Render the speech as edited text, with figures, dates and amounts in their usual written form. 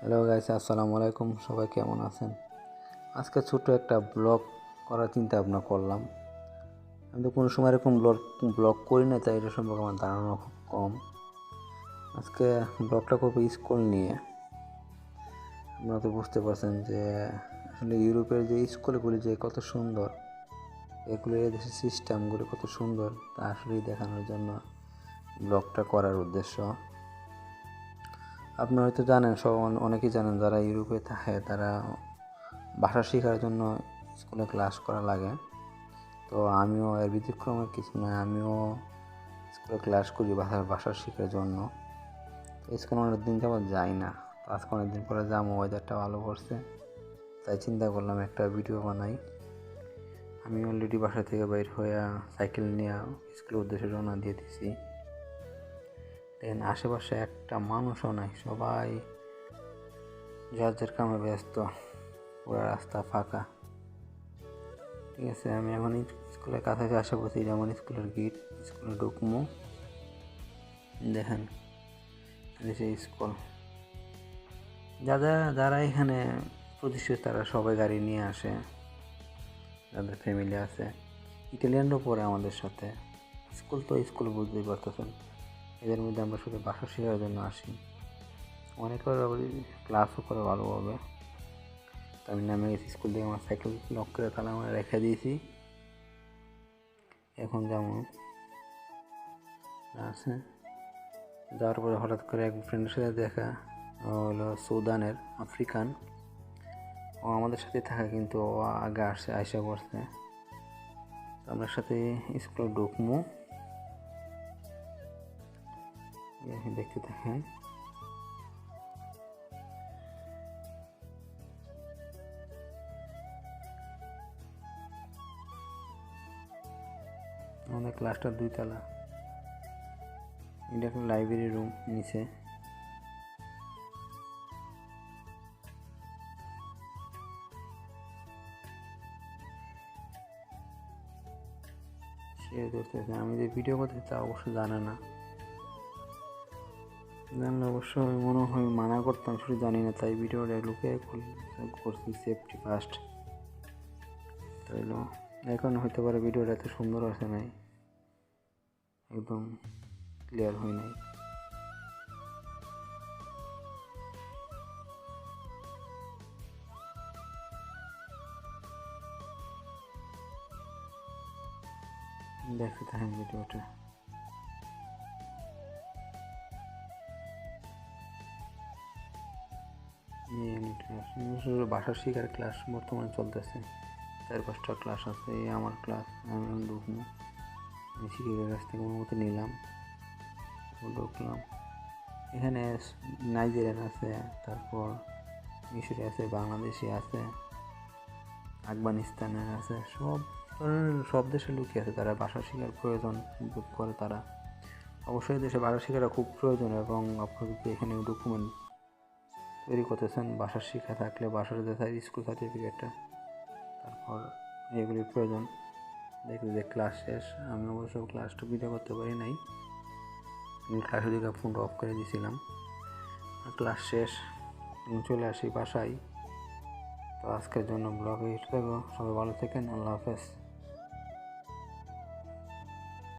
Hello guys, আসসালামু আলাইকুম। সবাই কেমন আছেন? আজকে ছোট একটা ব্লগ করার চিন্তা ভাবনা করলাম। আমি তো কোনো সময় এরকম ব্লগ করি না, তাই এটা সম্পর্কে আমার ধারণা খুব কম। আজকে ব্লগটা করবো স্কুল নিয়ে। আপনারা তো বুঝতে পারছেন যে আসলে ইউরোপের যে স্কুলগুলি যে কত সুন্দর, এগুলো দেশের সিস্টেমগুলি কত সুন্দর, তা আসলেই দেখানোর জন্য ব্লগটা করার উদ্দেশ্য। আপনারা হয়তো জানেন, অনেকেই জানেন যারা ইউরোপে থাকে তারা ভাষা শেখার জন্য স্কুলে ক্লাস করা লাগে। তো আমিও এর ব্যতিক্রমের কিছু নয়, আমিও স্কুলে ক্লাস করি ভাষা শেখার জন্য। তো স্কুলে অনেকদিন যাবত যাই না, তো আজকে অনেকদিন পরে যাবো, ওয়েদারটা ভালো করছে, তাই চিন্তা করলাম একটা ভিডিও বানাই। আমি অলরেডি বাসা থেকে বাইর হয়ে সাইকেল নিয়ে স্কুলের উদ্দেশ্যে রওনা দিয়ে দিছি। দেখেন আশেপাশে একটা মানুষও নাই, সবাই যার যার কামে ব্যস্ত, পুরো রাস্তা ফাঁকা। ঠিক আছে, আমি এখন স্কুলের কাছাকাছি আসা বলছি, যেমন স্কুলের গেট, স্কুলে ঢুকবো। দেখেন সেই স্কুল, যারা এখানে প্রতিষ্ঠিত তারা সবাই গাড়ি নিয়ে আসে, যাদের ফ্যামিলি আছে। ইটালিয়ানরাও পড়ে আমাদের সাথে। স্কুল তো স্কুল, বুঝতেই পারতেছেন। এদের মধ্যে আমরা শুধু ভাষা শেখার জন্য আসি। অনেকের ক্লাসও করে ভালোভাবে। তো আমি নামে গেছি স্কুল থেকে, আমার সাইকেল লক করে তালা আমরা রেখে দিয়েছি। এখন যেমন আছে, যাওয়ার পরে হঠাৎ করে এক ফ্রেন্ডের সাথে দেখা হলো, সুদানের, আফ্রিকান। ও আমাদের সাথে থাকে, কিন্তু ও আগে আইসা করছে। আমরা সাথে স্কুলে ঢুকমু, দেখতে থাকেন। আমাদের ক্লাসটা 2 তলা। এটা একটা লাইব্রেরি রুম নিচে। শেয়ার করতেছে, আমি যে ভিডিও করতে তা অবশ্য জানে না, জানলে অবশ্যই মনে হয় মানা করতাম, শুধু জানি না, তাই ভিডিওটা লুকিয়ে করছি, সেফটি ফার্স্ট। তাইলো এখন হইতে পারে ভিডিওটা এত সুন্দর আসে নাই, একদম ক্লিয়ার হয় নাই। দেখতে থাকেন ভিডিওটা। ভাষা শেখার ক্লাস বর্তমানে চলতেছে, 4-5টা ক্লাস আছে। এই আমার ক্লাস, আমি ঢুকবো। আমি শিক্ষকের কাছ থেকে অনুমতি নিলাম, ঢুকলাম। এখানে নাইজেরিয়ান আছে, তারপর মিশরি আছে, বাংলাদেশি আছে, আফগানিস্তানের আছে, সব দেশের লোকই আছে। তারা ভাষা শেখার প্রয়োজন বোধ করে। তারা অবশ্যই দেশে ভাষা শেখাটা খুব প্রয়োজন, এবং আপনার যদি এখানে ডকুমেন্ট তৈরি করতেছেন, ভাষা শেখা থাকলে ভাষার স্কুল সার্টিফিকেটটা, তারপর এগুলির প্রয়োজন। দেখি যে ক্লাস শেষ। আমি অবশ্য ক্লাসটা ভিডিও করতে পারি নাই, আমি ক্লাসে দিকে ফোনটা অফ করে দিয়েছিলাম। ক্লাস শেষ, চলে আসি বাসায়। তো আজকের জন্য ব্লগে থাকো, সবাই ভালো থাকেন, আল্লাহ হাফেজ।